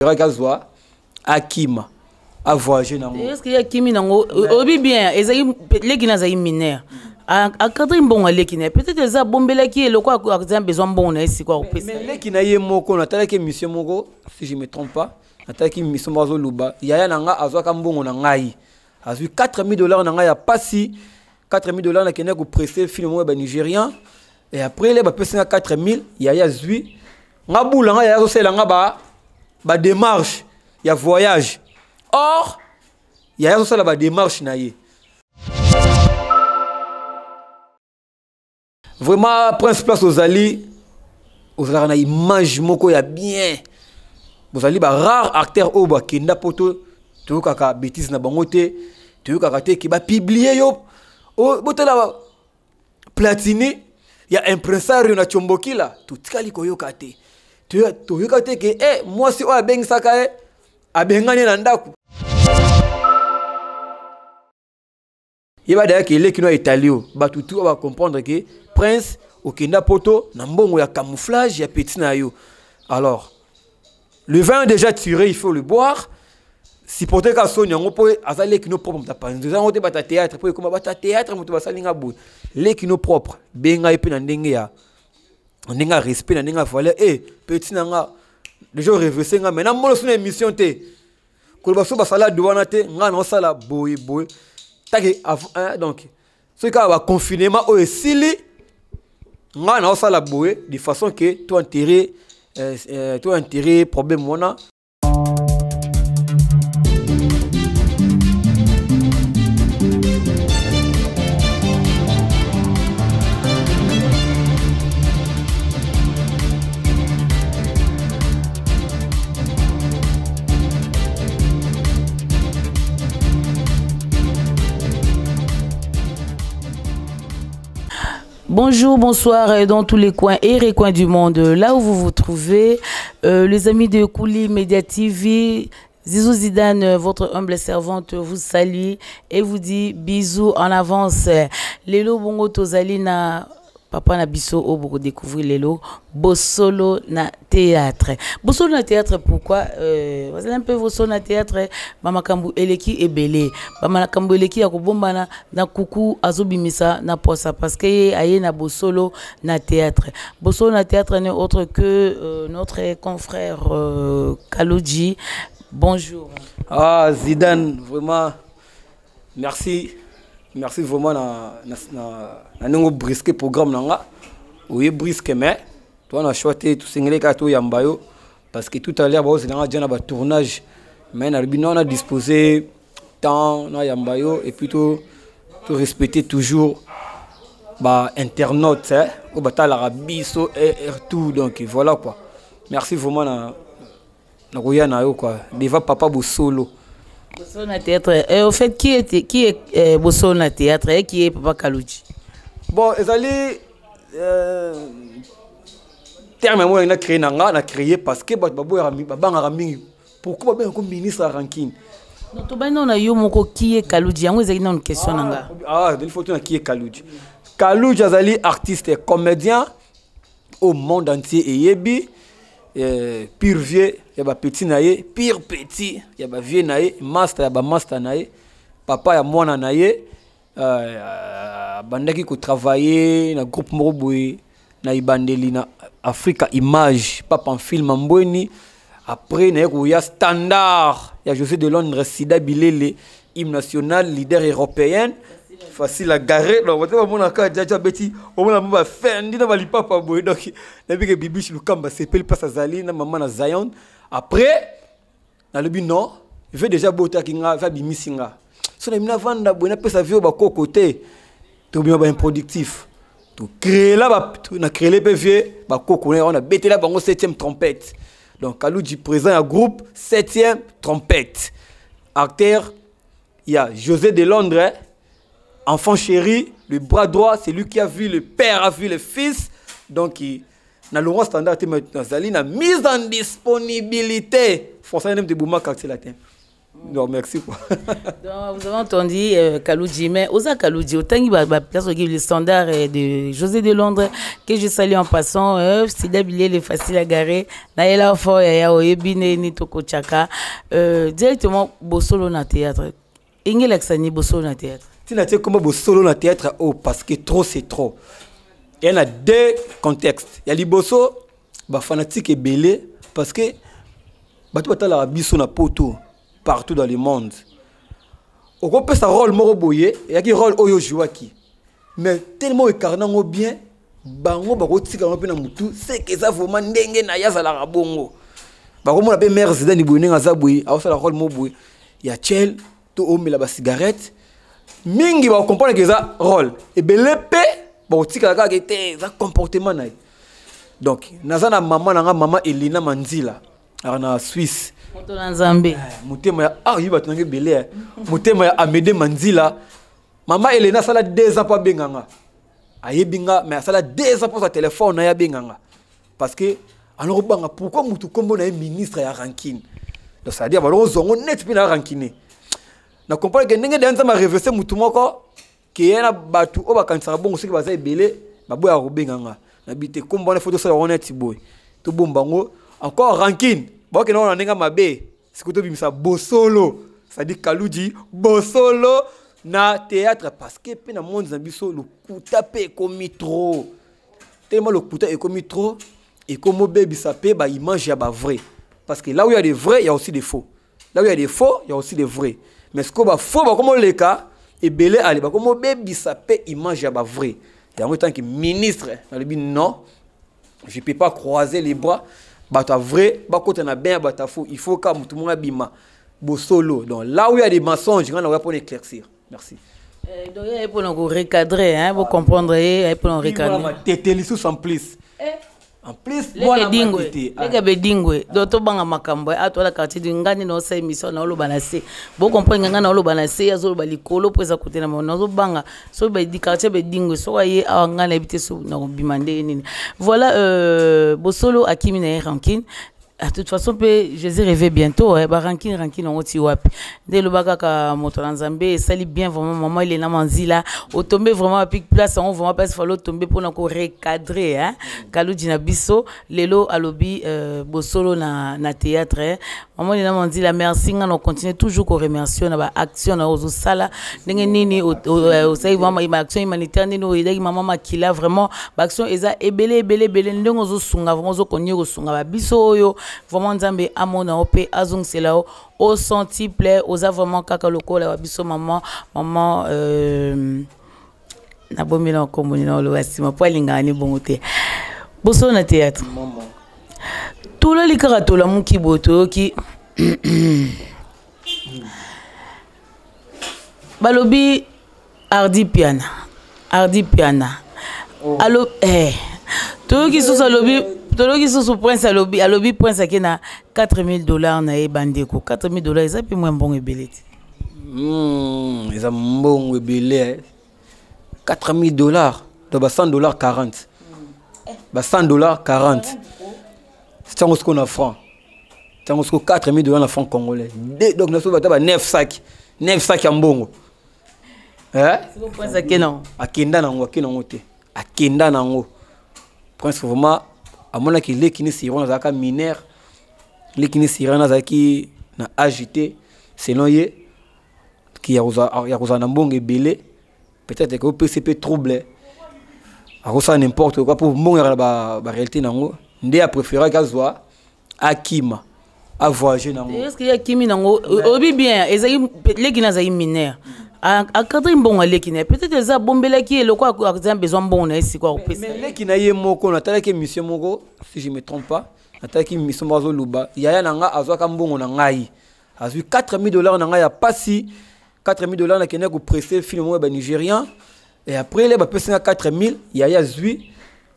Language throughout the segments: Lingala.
Ragazwa Akima a voyagé dans est-ce qu'il y a Kimi nango obi bien ezali leki na zayi mineur a cadre bon leki na peut-être eza bombela ki le quoi a besoin bon na esi quoi mais leki na ye moko na tala ke mission moko si je me trompe pas na tala ke mission bazo luba yaya nanga azwa ka mbongo na ngai azwi $4000 na ngai ya pasi $4000 na kena ko presser film mo ba nigérien et après les ba pesa 4000 yaya zui ngabula nga yaya zo sela nga ba démarche ya voyage. Or, il y a aussi la démarche naïe. Vraiment, prince place aux alliés, aux alliés, on a image moko ya bien. Aux alliés, rare acteur au bas qui n'a pas tout, tu vois kaka bêtise na bangote, tu vois kaka qui va publier yo. Oh, bote la platini, il y a un impresario na chomboki là, tout kali koyo kate. Tu vois, tu kate que moi si on beng sakae, a bengane na ndaku. Il va dire que les qui n'ont italien, tout va comprendre que prince au Kenda poto na mbongo ya camouflage ya petit na yo. Alors le vin déjà tiré, il faut le boire. Si porter ka sonya ngopo azali qui no propre ta pas. Nous avons bata théâtre pour comme bata théâtre mutu basalinga bo. Les qui no propre benga epe na ndenge ya ndenge respect na ndenge valeur petit na nga les gens reverser nga maintenant mo sur émission te. Ko baso basala douana te nga na sala boy. Donc, ce qui va confinement au Sili, on a ça la bouée de façon que tout intérêt problème on a. Bonjour, bonsoir dans tous les coins et recoins du monde. Là où vous vous trouvez, les amis de Kouli Media TV, Zizou Zidane, votre humble servante, vous salue et vous dit bisous en avance. Lelo Bongo Tozalina, papa na biso au pour découvrir Lelo, Bossolo na théâtre. Bossolo na théâtre, pourquoi vous allez un peu Bossolo na théâtre, Mama Kambu Eleki et Belé. Mama Kambu Eleki a kubombana na kuku azobimisa na posa parce que aye na Bossolo na théâtre. Bossolo na théâtre n'est autre que notre confrère Kaloudji. Bonjour. Ah Zidane, vraiment merci. Merci vraiment na nengo brisque programme nanga. Oui brisque mais toi on a choisi tout singler kato yambayo parce que tout à l'heure on a déjà un tournage mais on a disposé temps na yambayo et plutôt tout respecter toujours bah internaute hein au bata l'arabiso et tout donc voilà quoi. Merci vraiment na koya na yo quoi. Deva papa Bossolo. Bossolo na théâtre. Et au fait, qui est Bossolo na théâtre et qui est Papa Kaloudji? Bon, ezali terme moi on a créé parce que babo babanga mingi. Pourquoi babanga comme ministre ranking? Non, to bana na yo moko qui est Kaloudji? Yango ezali na une question nanga. Ah, il faut qui est Kaloudji. Kaloudji azali artiste et comédien au monde entier et yebi. Pire vieux, il y a petit naïe, pire petit, il y a vieux naïe, master, il y a master naïe, papa, il y a moi naïe, bandaki ko travailler na groupe Moroboui, na ibandeli na Africa Image, papa en film en Mbweni, après il y a Standard, il y a José de Londres, Sida Bilele, hymne national, leader européen. Facile à garer donc on va mon cas déjà beti on va faire ndina bali papa boy donc na bige bibiche lukamba sepel passe azali na maman na Zion après na le bi non il veut déjà bota kinga va bimisinga so na mina vanda boy na pesa vio ba côté to bien ba improductif to créer là ba na créer les PV ba koko on a bêté là bango 7e trompette donc Kaloudji présent à groupe 7e trompette acteur il y a José de Londres. Enfant chéri, le bras droit, c'est lui qui a vu le père, a vu le fils. Donc, dans le roi standard, il a mise en disponibilité. Français, il de Bouma, quand c'est latin. Non, merci. Quoi. Donc, vous avez entendu Kaloudji, mais Osa Kaloudji, autant qu'il y a place le standard de José de Londres, que je salue en passant, Sida Bilé, facile à garer, Naïla Fo, Yaya Oyebine, Nitoko Chaka, directement, Bossolo na théâtre. Ingé Laksani, Bossolo na théâtre. Tu n'as pas comment Bossolo na théâtre, parce que trop c'est trop. Il y en a deux contextes. Il y a les Bosso, fanatique et belé, parce que, tu as la biso na poto. Partout dans le monde. On peut sa rôle moroboye et qui rôle oyo jouaki. Mais tellement incarnant bien, bango bako tika na pena mutu, c'est que ça vraiment ndenge na yaza la rabongo. Bako mo la be mère Zidane boye nga zaboye, a la rôle moboye. Ya chel to o mela ba cigarette. Mingi ba comprendre que ça rôle. Et belépé bako tika ka ke ça comportement na. Donc nazana maman Elina Manzila na Suisse. Mutema ya yiba tunange belé. Mutema ya Amédée Manzila. Maman Elena sala 2 ans pa benganga. Ayebinga mais sala 2 ans pour sa téléphone na ya benganga. Parce que alors banga pourquoi mutu kombo na ministre ya ranking. Donc ça veut dire balo zongo net pina rankine. Na comprendre que ndenge danza ma reverser mutu moko ki yana batu o bakanisa bongo soki baza belé baboya ko benganga. Na bité kombo na photo sala honnête boy. To bombango encore ranking. Bon, que non, on a un mabé. C'est que tu as Bossolo. Ça dit Kaloudji, Bossolo na théâtre. Parce que dans le monde, le kuta est commis trop. Tellement le kuta est commis trop. Et comme bébé ça paie, il mange à vrai. Parce que là où il y a des vrais, il y a aussi des faux. Là où il y a des faux, il y a aussi des vrais. Mais ce qu'on va faux, comme le cas, et belé allez, comme bébé ça paie, il mange à vrai. Et en tant que ministre, non, je ne peux pas croiser les bras. Bata vrai, côté na bien bata faux, il faut que tout le monde bima Bossolo. Donc là où il y a des mensonges, on va pour éclaircir. Merci. Donc il y a pour nous recadrer, hein, vous comprendre, il y a pour nous recadrer. Tété les sous en plus. En plus, moi dingwe. Les gars dingwe. Donc to banga makambo, a to la quartier de ngani na osa émission na lo banase. Vous comprenez ngana na lo banase ya zo bali kolo pesa côté na mo na zo banga. So ba di quartier be dingwe so aye a ngana habiter so na bimande nini. Voilà Bossolo Akimi na ranking. De toute façon, je les ai rêvé bientôt. Ranking, on oti wapi. Dès le bagaka motolanzambe, sali bien vraiment maman il est na manzila. Au tomber vraiment à pique place, on vraiment pas falloir tomber pour nous recadrer. Hein. Kaloudji na biso, lelo alobi Bossolo na théâtre. Maman il est na manzila. Merci, on continue toujours qu'on remercie. On a ba action na ozo sala. Nenge nini au sai vraiment ima action humanitaire nini o idaki maman makila vraiment. Ba action eza ebele. Ndenge ozo sunga vraiment ozo konye ko sunga ba biso oyo. Vraiment Nzambe amona ope azung selao au centuple aux vraiment kaka loko la biso maman na bomela komoni na lo asima po lingani bongote boso na théâtre maman tout le likarato la muki boto ki balobi ardi piana allo tout qui sous alobi Toloki sous prince alobi prince qui na $4,000 na ebandeko $4,000 ça puis moins bon ebeleti ils ont bon ebelé $4,000 donc $100 40 $100 40 c'est ce qu'on a franc c'est ce qu'on $4,000 na franc congolais donc nous sommes à 9 sacs en bongo c'est le prince qui non akenda nango prince vraiment à mon avis les qui ne seront pas mineurs les qui ne seront pas na agité selon yé qui a osé n'ambonge belé peut-être que au PCP troublé a osé n'importe quoi pour mon la réalité nango ndé a préféré qu'azwa akima a voyager nango est-ce qu'il y a kimi nango obi bien ezali les qui na zali mineurs à cadre bon aller qui n'est peut-être ça bombela qui est le quoi a besoin bon na ici quoi mais les qui na yé moko na tala que monsieur moko si je me trompe pas na tala que monsieur mazo luba yaya nanga azwa ka mbongo na ngai azwi $4,000 na ngai ya pasi $4,000 na kene ko presser film mo ba nigérien et après les ba pesa $4,000 yaya zwi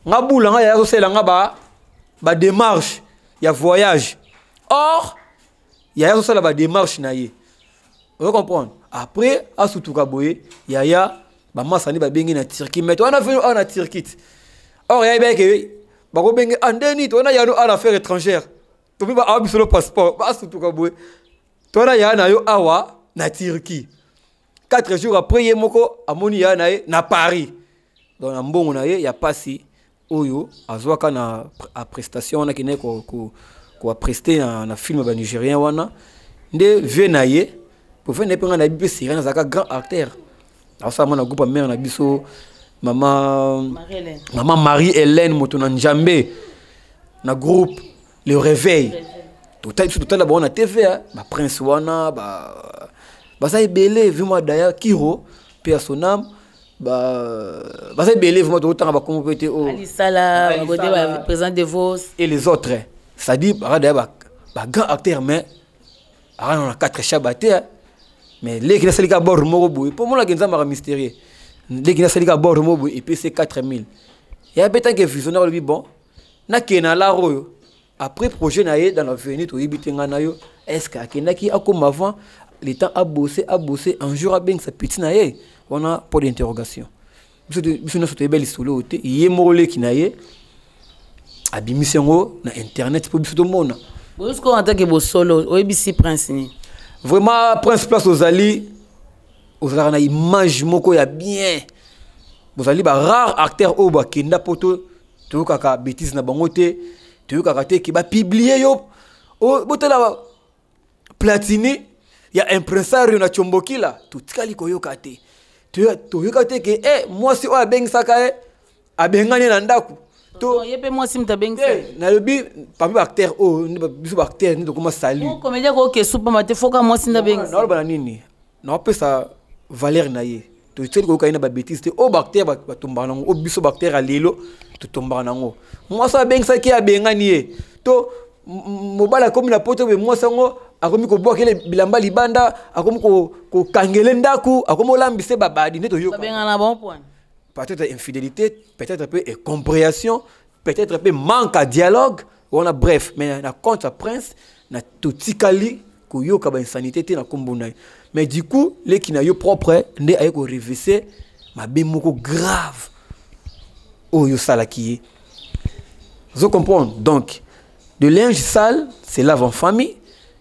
ngabula nga yaya so sela nga ba démarche ya voyage or yaya so sela ba démarche na ye vous comprenez. Après, à Soutouka Boye, Yaya, Masani va bien en Turquie. Mais on a fait en Turquie. Or, il y a bien que, on a une affaire étrangère. Tu peux pas avoir le passeport. À Soutouka Boye. Toi ya na yo awa na Turquie. 4 jours après yemoko amoni ya na na Paris. Donc na mbongo na ye ya pasi oyo azwaka na a prestation wana kine ko prester na film ba nigérien wana nde vie na ye pour faire nepenga na bipe sirena zaka grand acteur. Alors ça mon groupe mère na biso maman Marie-Hélène moto na Njambé na groupe Le Réveil. Tout la bonne TV ba prince wana ba ça belé vraiment d'ailleurs Kiro paix à son âme ça belé vraiment tout temps ba comme peut Ali Sala président de Vos et les autres ça dit ba grand acteur mais on a 4 chabaté mais les qui na salika bord moko boy pour moi la genza mara mystérieux les qui na salika bord moko boy et puis c'est 4000 il y a peut-être que visionnaire lui bon na kena la royo. Après projet naé dans l'avenir to yibitenga na yo est-ce que akenaki comme avant le temps a bossé un jour a bien sa petite naé on a pas d'interrogation biso na soto belle solo te yemorole ki naé abimisengo na internet pour biso to mona est-ce qu'on entend que bo solo o ebisi prince ni vraiment prince place aux ali na image moko ya bien vous allez ba rare acteur o ba kenda poto to kaka bêtise na bango te tu as qui va publier yo oh botela Platini il y a un impresario na Chomboki là tout kali ko yo kate tu yoka te que moi si o abeng saka abengani na ndaku to yepe moi si mtabeng sa na lobi parmi acteur o biso acteur ni to comment salut ko comédien ko ke super mate foka moi si ndabeng na ba nini na pe sa valeur na ye to tseli ko kaina ba bêtise te o acteur ba tomba nango o biso acteur a lelo to tomba nango moi ça beng ça qui a bengani ye to mobala comme na poto be moi sango akomi ko boakele bilamba libanda akomi ko kangele ndaku akomi olambise babadi neto yo benga na bon point peut-être infidélité peut-être un peu incompréhension peut-être un peu manque à dialogue on a bref mais na contre prince na totikali ko yo ka ba insanité te na kombona mais du coup les qui na yo propre ndé ay ko reverser ma moko grave oh yo sala qui vous comprenez donc de linge sale c'est lave en famille.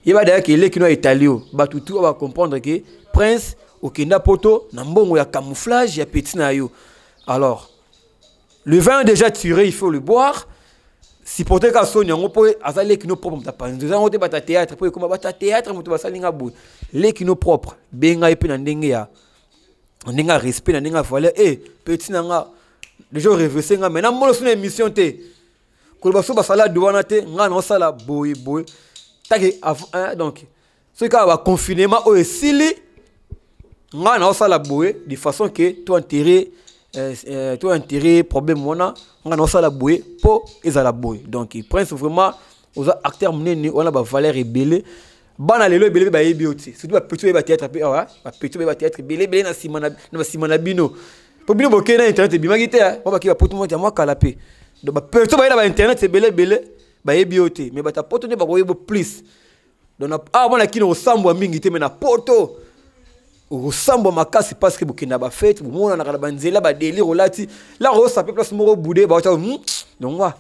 Il va d'ailleurs que les qui n'ont italien bah tout va comprendre que prince au kenda poto na mbongo ya camouflage ya petit na yo. Alors le vin est déjà tiré, il faut le boire. Si porter ka soni on peut azale qui nous propre ta pas nous avons bata théâtre pour comme bata théâtre moto basalinga boy les qui nous propre benga epe na ndenge ya ndenge respect na ndenge valeur petit na nga déjà reverser nga maintenant mon son émission té ko baso basala douana té nga na sala boy donc ce cas va confinement au esili nga na sala boy de façon que toi intérêt problème wana nga na sala boy po ezala boy donc il prend vraiment aux acteurs menés on a ba valeur rebelle bana lelo ebele ba yebioti surtout ba petit ba théâtre pe ba petit ba théâtre belé na simana bino po bino bokena internet bimagite ba ba ki ba poto mo moi kala pe donc ba petit ba internet c'est belé ba yebioti mais ba ta poto ne ba ko yebo plus donc bona kino osambo mingi te mais na poto osambo makasi parce que bokena ba fête bomona na ba nzela ba délire olati la ro sa place moko boudé ba donc wa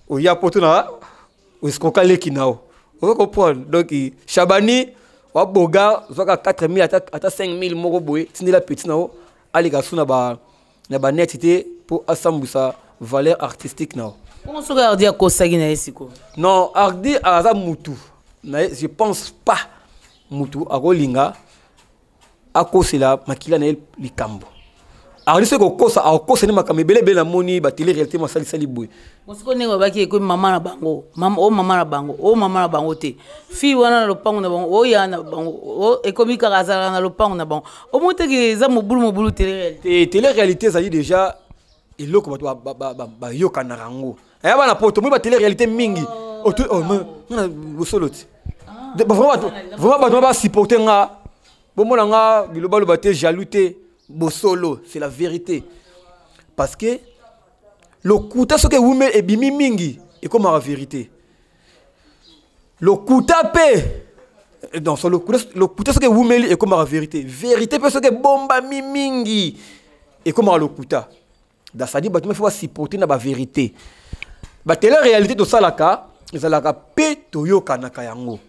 o ya poto na o escokale kinao. Vous comprenez? Donc, Chabani, Waboga, 4 000 à 5 000 moko boy, tindi la petite nao, ali gasu na ba netité pour assembler sa valeur artistique nao. Comment se regarder à Kosagi na esiko? Non, ardi aza mutu. Je pense pas mutu akolinga akosela makila na likambo. Alors ce ko kosa akosa ni makambe belé na moni ba télé réalité masali sali boy. Mosiko nengo baki ko mama na bango. Mama na bango te. Fi wana na lopango na bango. O ya na bango. O ekomika kazala na lopango na bango. O monte ke za mobulu télé réalité. Télé réalité ça dit déjà eloko ba yoka na rango. Aya bana poto mo ba télé réalité mingi. O solo ti. Vraiment ba supporter nga. Bomona nga biloba lo baté jalouté. Bosolo, c'est la vérité. Parce que le kuta ce que vous mettez est bimi mingi et comme la vérité. Le kuta pe donc le kuta ce que vous mettez est comme la vérité. Vérité parce que bomba mi mingi et comme le kuta. Dans ça dit bah tu faut supporter na ba vérité. Bah telle réalité de ça la ka, ils la ka pe toyo kanaka yango.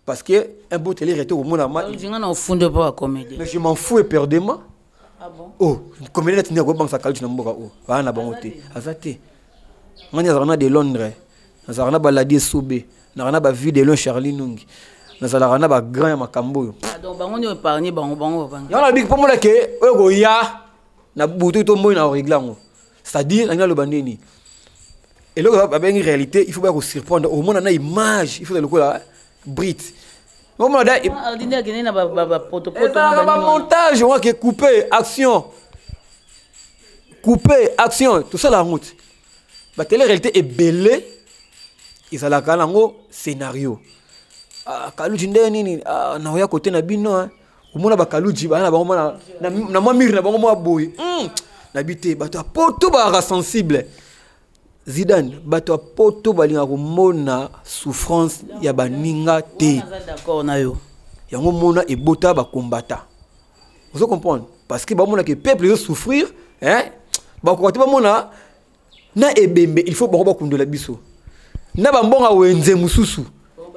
Parce que un beau télé était au monde à moi. Je m'en fous éperdument. Ah bon? Oh, comédien n'a pas banque sa calcul na mboka oh. Va na bangoté. Azate. Ngani azana de Londres. Azana baladier sobe. Na ba vie de Lon Charlie Nungi. Na ba grand makambo. Ah donc bango ne épargner bango. Ya na big pomola ke oyo ya na butu to moy na réglango. C'est-à-dire ngana lo bandeni. Et là ba ben réalité, il faut pas qu'on surprendre au monde na image, il faut le quoi Brit. Moment là, montage, on va couper action, tout ça la route. La télé-réalité est belle. Ils ont la calango scénario. Kaluji ndeni na oya côté na bino hein. Au monde ba kaluji ba na ba na moi mire na ba moi boy. Na bité bato poto ba sensible. Zidane, bato poto balinga komona souffrance ya baninga te. D'accord na yo. Yango mona e bota ba combattant. Vous comprenez? Parce que ba mona que peuple souffrir, hein? Ba ko ba mona na ebembe, il faut ba kundela biso. Na ba mbonga wenze mususu.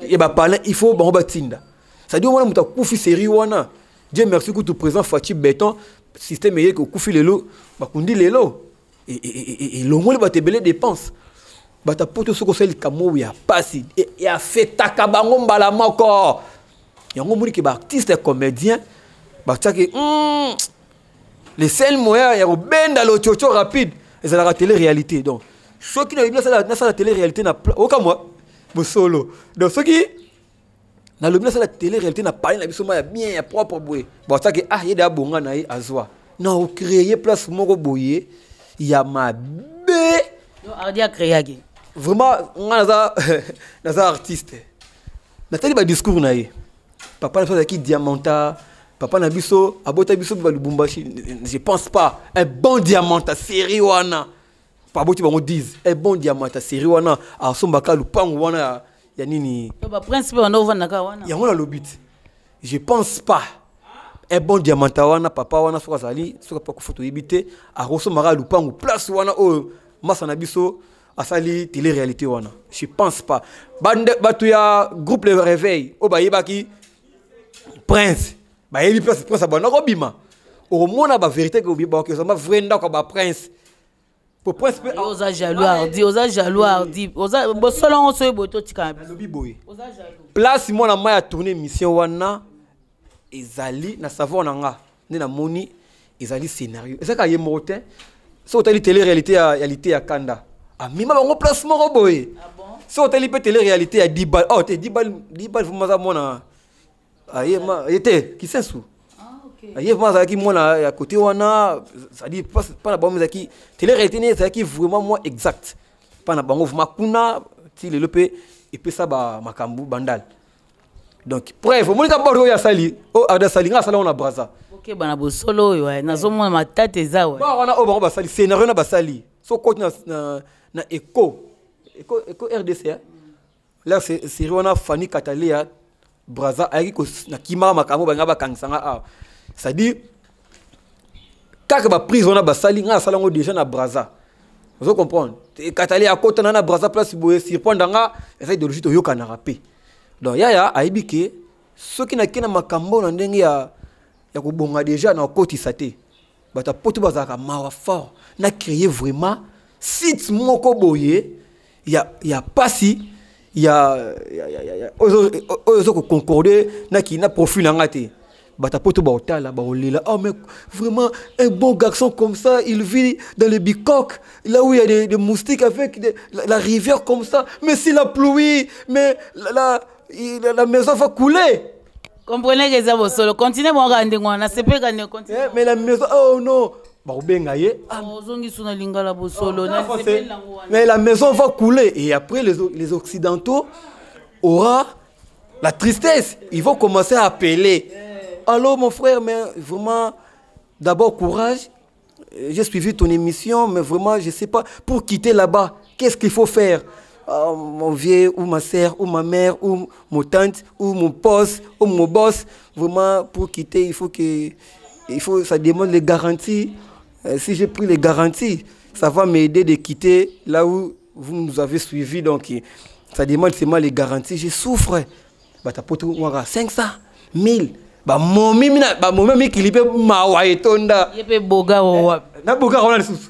E ba parler, il faut ba tinda. Ça dit mona muta kufi série wana. Dieu merci que tout présent Fatih Béton système yé ko kufi lelo, ba kundi lelo. Et l'homme va te belé dépenses. Bata poto soko sel kamo ya pasi et a fait takabango mbala moko. Yango muri ke ba artiste comédien ba tsaki les seuls moyens ya benda lo chocho rapide et ça la télé réalité donc ceux qui na ça la télé réalité na oka moi bo solo donc ceux qui na le ça la télé réalité na parler na biso ma bien ya propre boy ba tsaki yeda bonga na yi azwa na o créer place moko boyer ya ma bé donc ardia créer vraiment naza artiste natali ba discours na ye papa na fait qui diamanta papa na biso abota biso ba lubumbashi je pense pas un bon diamanta série wana pas boti bango disent un bon diamanta série wana a sombaka lupango wana ya nini ba principe wana ovanda wana ya wana lobit je pense pas un bon diamanta wana papa wana soka zali soka pa ko photo yibité a rosombaka lupango place wana o masa na biso asali télé-réalité wana je pense pas bande batu ya groupe Le Réveil o ba yebaki prince ba yebi place prince abana ko bima o mona ba vérité ko biba ko sama vrenda ko ba prince pour prince pe oza jaloux ardi oza bo solo on so boto tika lobi boy oza jaloux place mona ma ya tourner mission wana ezali na savoir nanga ne na moni ezali scénario ezaka ye motin so tali télé-réalité ya lité ya kanda mima bango place moko boy. Ah bon? So télé réalité à 10 balles. Oh, t'es 10 balles vous m'as mona. Aïe ma était qui c'est sous. Ah OK. Aïe ma ça qui mona à côté wana ça dit pas la bonne qui télé réalité né ça qui vraiment moi exact. Pas na bango vraiment kuna ti le pe et puis ça ba makambu bandal. Donc bref, mon ka bordo ya sali. Oh ada sali nga sala on a braza. OK bana bo solo yo nazomona matata eza wa. Ba wana o bango ba sali scénario na ba sali. So côté na écho RDC hein? Là c'est Rwanda Fanny Katalia Braza ayiko na kimara makambo banga ba kangsanga a ça dit kaka ba prise on a ba sali nga salango déjà na Braza vous comprenez Katalia côté na Braza place boye surprendre nga essaye de logique yo kana rapé donc ya aibike ceux qui na kina makambo na ndenge ya ko bonga déjà na côté saté bata poto bazaka mawa fort na créer vraiment site moko boye ya pasi ya ozo ko concorder na ki na profil nga te bata poto ba otala ba olela oh mais vraiment un bon garçon comme ça il vit dans le Bicoque là où il y a des moustiques avec la rivière comme ça mais si la pluie mais la maison va couler. Comprenez que ça va solo continuez mon rande ngwana c'est pas gagner continuer mais la maison oh non ba obenga ye ozongi suna lingala bo solo na mais la maison va couler et après les occidentaux aura la tristesse ils vont commencer à appeler allô mon frère mais vraiment d'abord courage j'ai suivi ton émission mais vraiment je sais pas pour quitter là-bas qu'est-ce qu'il faut faire mon vieux ou ma sœur ou ma mère ou mon tante ou mon poste ou mon boss vraiment pour quitter il faut ça demande les garanties. Si j'ai pris les garanties, ça va m'aider de quitter là où vous nous avez suivis. Donc, ça demande seulement les garanties. Je souffre. bata poto waka 500 1000 ba momi kilipe mawa etonda yepe boga wa na boga wana lisusu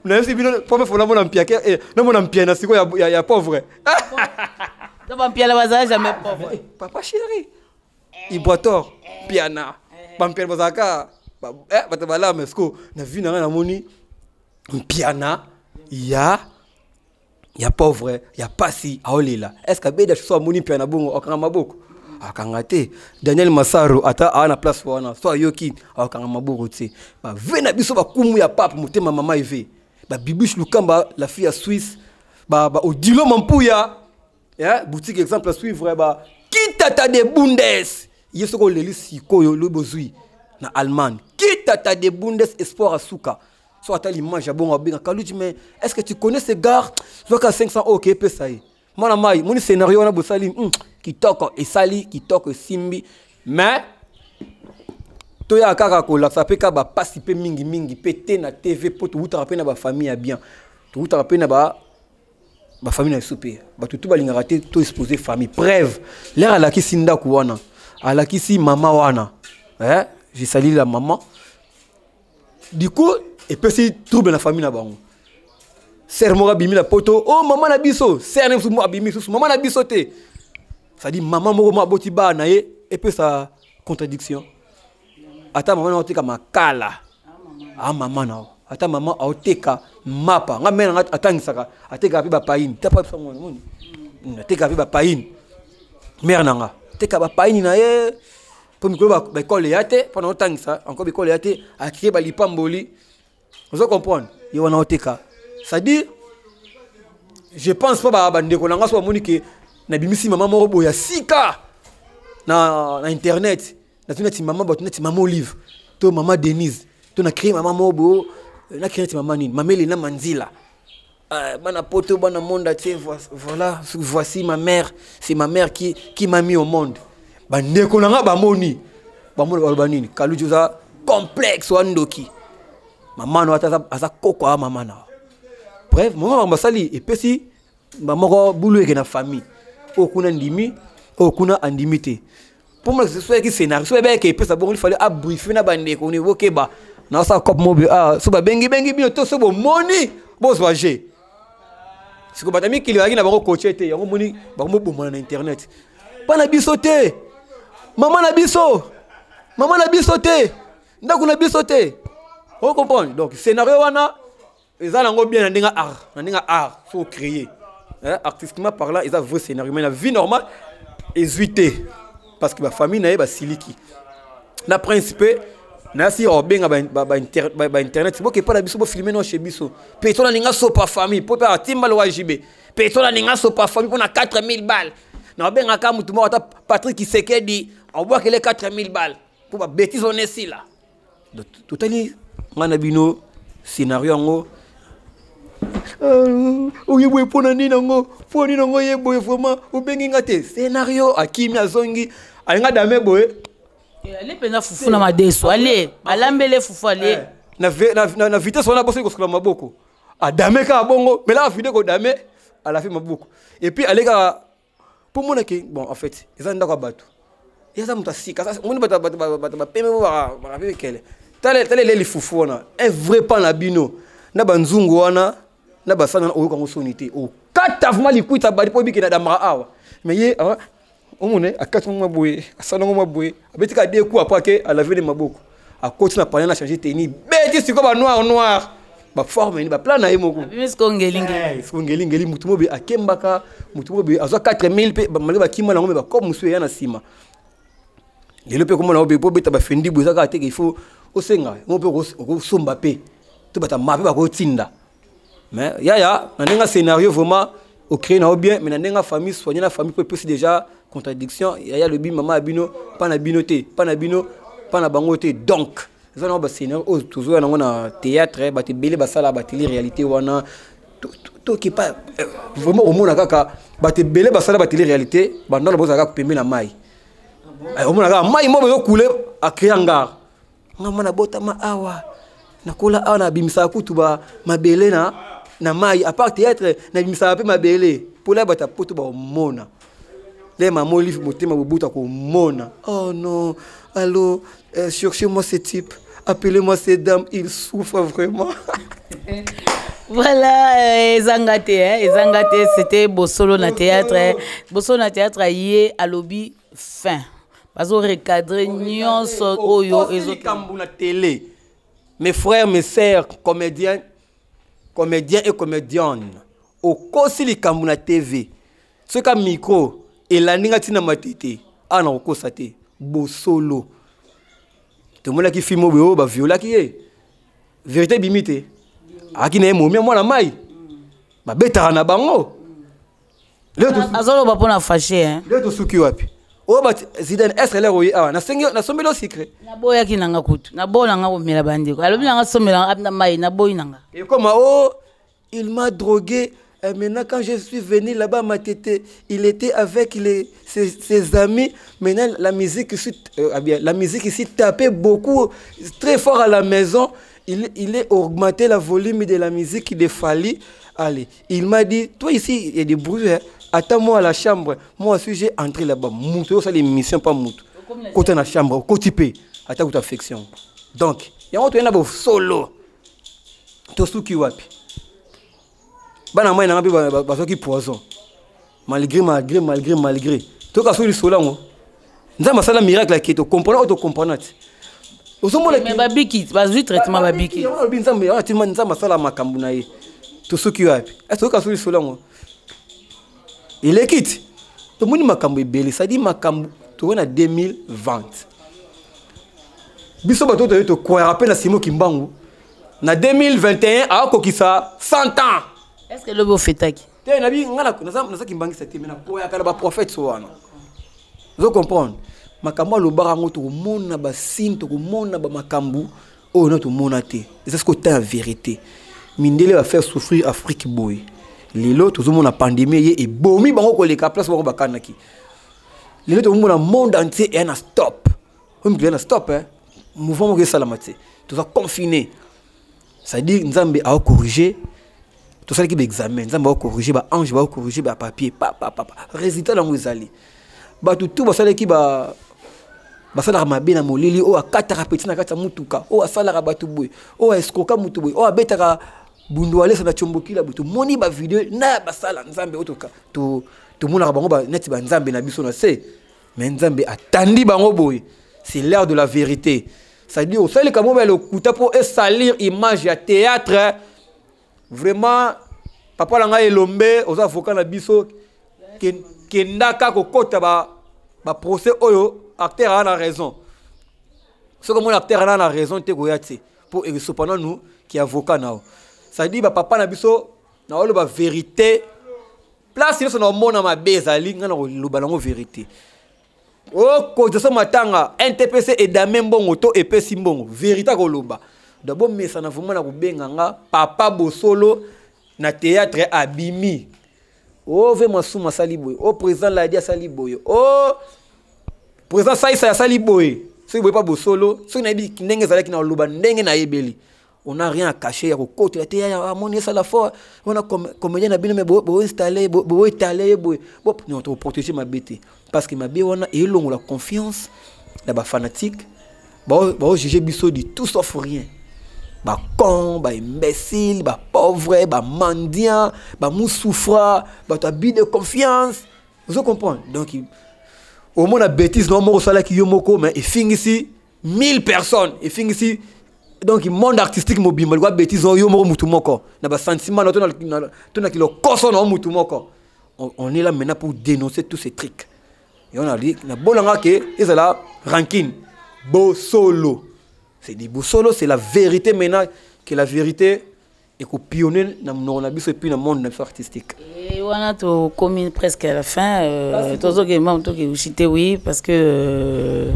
na yesi bino pome fona mona mpia ke na mona mpia na siko ya pauvre donc mpia la bazala jamais pauvre papa chéri iboator piana bampia bazaka bata bala mesko na vie na moni piana ya pauvre ya pasi aolela est-ce que beda so moni piana bongo okanga maboko akanga te Daniel Massaro ata ana place wana so yoki akanga maboko te ba vena biso ba kumu ya papa motema mama ive ba Bibiche Lukamba la fille à Suisse ba Odilo Mampuya boutique exemple à suivre ba Kitata de Bundes yesoko leli sikoyo lo bozui na Allemagne Kitata de Bundes espoir asuka so ata l'image ya bongo benga kaluji mais est-ce que tu connais ce gars zoka 500 OK pe ça y mona mai moni scénario na bosali kitoko esali kitoko simbi mais toya kaka ko la ça peut ka ba participer mingi pété na TV pour tout rappeler na ba famille ya bien tout rappeler na ba famille na souper ba tout ba linga raté to exposer famille preuve l'air ala ki sinda ku wana ala ki si mama wana j'ai sali la maman du coup et puis si trouble na famille na bango ser mo bimi la poto oh maman na biso ser ne mo abimi sous maman na biso te ça dit maman mo boti ba na ye et puis ça contradiction ata maman na oteka makala maman na ata maman oteka mapa nga mena atangisaka ateka pe ba paine tapa so moni ateka pe ba paine mère nanga teka ba paine na ye pour mikolo ba école yate pendant otangisa encore école yate a créer ba lipamboli vous comprenez il wana oteka ça dit je pense pas ba ndeko nanga so moni ke na bimisi maman moko boya sika na internet na tunati maman ba tunati maman Olive to maman Denise to na créer maman mobo na créer maman nini mameli na manzila bana poto bana monde tiens voilà voici ma mère c'est ma mère qui m'a mis au monde ba ndeko nanga ba moni ba nini kaluju za complexe wandoki maman no ata koko a maman na bref maman basali et puis si maman boulou et na famille okuna ndimi okuna andimité pour moi c'est soit qui scénario soit bien que peut ça bon il fallait abriefer na bande ko ni wokeba na ça cop mobi so ba bengi bino to so bo moni bo soager siko batami kili wagi na bango coacher te yango moni ba mo bomona na internet pa na biso te maman na biso te ndaku na biso te on comprend donc scénario wana ezala ngo bien na ndinga art faut créer artistiquement parlant ils ont vrai scénario mais la vie normale est parce que ma famille na ba siliki na principe na si obenga ba internet c'est bon que pas la biso bo filmer no chez biso petona ninga so pa famille pour pas timba lo wajibe petona ninga so pa famille pour na 4000 balles na obenga ka mutu mo ata Patrick Kisekedi on voit que les 4000 balles pour ba bêtise on est ici là totally ngana bino scénario ngo oyeboye pona nini nango poni nango yeboye vraiment obengi ngate scénario akimi azongi alinga dame boye ale pena fufu na madeso ale alambele fufu ale na vitesse on a bossé ko maboko adame ka bongo mais là vidéo ko dame ala fi maboko et puis alega pour mon que bon en fait ils ont d'accord bateau ils ont mutasika ça on bata peme ba avec elle tale les fufu wana un vrai pan la bino na banzungu wana na basana oyo kango sonité o katavuma likuita bali po bikina damara awa mais ye omone akati mo maboye asana mo maboye abetika de ku après que à laver les maboko a continuer à parler na changer tenue beti siko ba noir ba forme ni ba plan na yemoko bisko ngelingi mutu mobe akembaka mutu mobe azwa 4000 pe ba maleba kima na ngombe ba comme musu ya na sima lelo pe komona obe po beta ba fendi boza ka teke il faut osenga ngope ko somba pe to bata mape ba ko tinda mais ya na nenga scénario vraiment au créer na bien mais na nenga famille soigner la famille peut plus déjà contradiction ya le bi maman abino pas na binoté pas na bino pas na bangoté donc ça na ba scénario toujours na théâtre ba te belé ba sala ba télé réalité wana to qui pas vraiment au monde kaka ba te belé ba sala ba télé réalité ba ndalo boza ka pembe na mai au monde kaka mai mo ba couler a créer ngar ngama na bota ma awa na kola awa na bimisa kutu ba mabele na mai à part théâtre na bimisa pe mabele pour la bata poto ba mona les mamans livre motema bobuta ko mona. Oh non, allô, cherchez-moi ce type, appelez-moi cette dame, il souffre vraiment. Voilà, Zangate, c'était Bossolo na théâtre. Bossolo na théâtre yé à lobby fin. Parce qu'on recadre nyonso oyo ezokambu na télé. Mes frères, mes sœurs, comédiens et comédiennes. Au kosi likambu na TV. Ce ka micro et la ninga tina matete. Ana okosate Bossolo. Tout le monde qui filme au ba viola qui est. Vérité bimité. Aki na mo moi la mai. Ba betara na bango. Azolo ba pona fâché hein. Le to suki wapi. O ba Zidane est l'air oyi awa na sengi na sombelo secret. Na boya ki nanga kutu. Na bola nga omela bandiko. Alobi nanga somela abna mai na boyi nanga. Et comme oh il m'a drogué. Et maintenant, quand je suis venu là-bas, ma tête, il était avec ses amis. Maintenant, la musique ici tapait beaucoup, très fort à la maison. Il est augmenté la volume de la musique, il est fallu. Allez, il m'a dit, toi ici, il y a des bruits, hein? Attends-moi à la chambre. Moi aussi, j'ai entré là-bas. Moutou, ça, l'émission, pas moutou. Côté la chambre, côté P. Attends, votre affection. Donc, il y a un solo. Tout ce qui wapi. Bana moi na ba qui poison malgré to ka so li sola ngo nzamba sala miracle ki to comprendre auto comprendre mais babiki ba zu traitement babiki on bi nzamba ati nzamba sala makambu na ye to so ki wapi to ka so li sola ngo il est quitte to moni makambu ebele ça dit makambu to na 2020 biso ba to ko rappel na Simon Kimbangu na 2021 a ko kisa 100 ans. Est-ce que le beau fait taki? Tu nabi ngala na kimbangi cette mena ko ya kala ba prophète so wana. Vous comprenez? Makambo lo barango to mona ba sin to mona ba makambu o na to mona te. C'est ce que tu en vérité. Mindele va faire souffrir Afrique boy. Lelo to mona pandémie et bomi bango ko le ka place ba kanaki. Lelo to mona monde entier et na stop. On me na stop hein. Mouvement que salamate. Tu vas confiner. Ça dit Nzambe a corriger. Tout ça qui examen, ça va corriger, ba ange va corriger, ba papier, résultat dans vous allez. Ba tout ba ça qui ba ça la mabe na molili o akata petit na kata mutuka o asala batu boy o escroka mutu boy o abetaka bundwale ça na chomboki la butu moni ba vidéo na ba sala nzambe otoka to mona bango ba net ba nzambe na biso na se mais nzambe atandi bango boy. C'est l'heure de la vérité. Ça dit au sale comme le kuta pour salir image ya théâtre. Vraiment, papa langa elombe, aux avocats na biso, kendaka kokota ba procès oyo, acteur a raison. Ce que mon acteur a raison, te goyate pour cependant nous qui avocat nao. Ça dit papa na biso, na olo ba vérité. Place il son mona ma bezali, ngana lo balango vérité. Oh, ko de ce matanga, NTPC et damem bongo to et pesi bongo, vérité ko loba. D'abord, mais ça n'a vraiment pas papa Bossolo na théâtre abimi. Oh, ve masuma saliboy. Oh, président Ladia saliboy. Oh, président Saïsa saliboy. Si vous ne pas Bossolo, si vous n'avez pas de zalaki na luba ndenge na ebeli. On n'a rien à cacher. À côté la théâtre, à mon ça la fois. On a comédien na bino mais bo installer, bo étaler, bo. Non, on protéger ma bête. Parce que ma bête on a elongo la confiance, la ba fanatique. Ba juger biso dit tout sauf rien. Ba con, ba imbécile, ba pauvre, ba mendiant, ba moussouffra, ba t'habit de confiance. Vous comprenez? Donc, au moins la bêtise, non, mon salaire qui yomoko, mais il finit ici 1000 personnes. Il finit ici. Donc, le monde artistique mobile, mais le bêtise, on yomoko moutoumoko. N'a pas sentiment, on a qui le cosso, on moutoumoko. On est là maintenant pour dénoncer tous ces trucs. Et on a dit, na bolanga ke, ils sont là, ranking, Bossolo. C'est dit Bossolo, c'est la vérité maintenant, que la vérité est pionnier dans le et puis dans le monde artistique. Et on a commis presque à la fin. Oui, parce que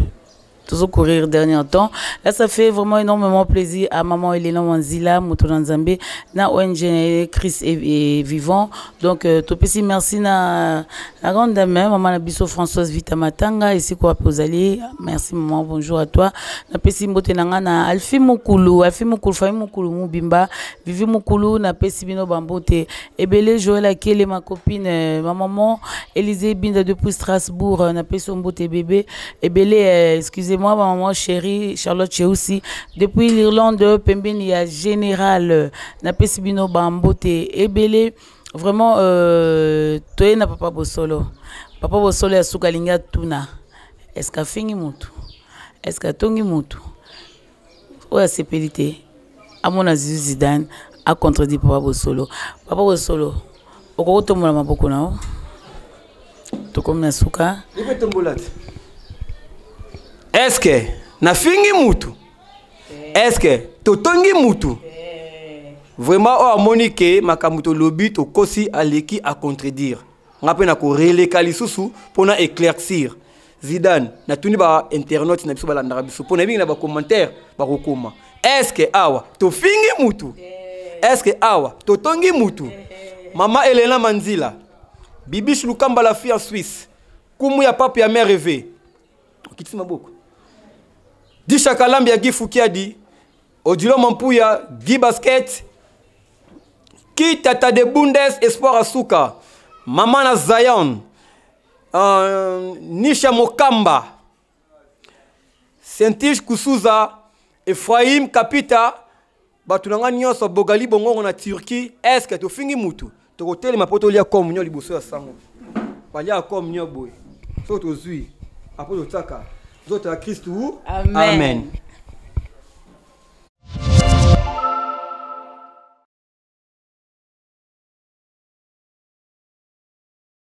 toujours courir dernier temps. Là, ça fait vraiment énormément plaisir à maman Elena Wanzila, Moutouna Nzambe, na ONG Chris et Vivant. Donc, topesi merci na la grande dame, maman Nabiso Françoise Vitamatanga, ici quoi posali. Merci maman, bonjour à toi. Na pesi mbote nanga na Alfi Mukulu, Fami Mukulu Mubimba, Vivi Mukulu, na pesi bino bambote. Ebele Joël Akele, ma copine, ma maman Élisée Binda depuis Strasbourg, na pesi mbote bébé. Ebele, excusez-moi, ma maman chérie, Charlotte Cheoussi, depuis l'Irlande, Pembeni ya Général, na pesi bino bambote. Ebele, vraiment, toi na papa Bosolo. Papa Bosolo ya Sukalinga Tuna. Est-ce qu'a fini mutu? Est-ce qu'a tongi mutu? Ou a sépélité? À mon Aziz Zidane a contredit Papa Bosolo. Papa Bosolo, au to mona maboko na o. To comme na suka. Est-ce que na fingi mutu? Est-ce que to tongi mutu? Vraiment, oh, Monique, makamuto lobi to kosi aleki à contredire. On a peine à corréler kalisusu pour na éclaircir. Zidane, na tuni ba internet na biso ba landara biso pour na binga ba commentaire ba kokoma. Est-ce que awa to fingi mutu? Est-ce que awa to tongi mutu? Maman Elena Manzila, Bibiche Lukamba la fille en Suisse, Kumu ya papi ya mère rêvé. Kitisi maboko. Di Chakalambi ya Gifu Kiadi, Odilo Mampuya, Guy Basket, Ki Tata de Bundes Espoir Asuka, Maman na Zion, Nisha Mokamba, Sentish Kusuza, Ephraim Kapita, Batunanga Nyonso Bogali Bongo na Turquie. Est-ce que tu fingi mutu? Tu hôtel ma poto lia comme nyo liboso ya sango. Palia comme nyo boy. Soto zui. Apo taka. Zoto ya Christ. Amen. Amen.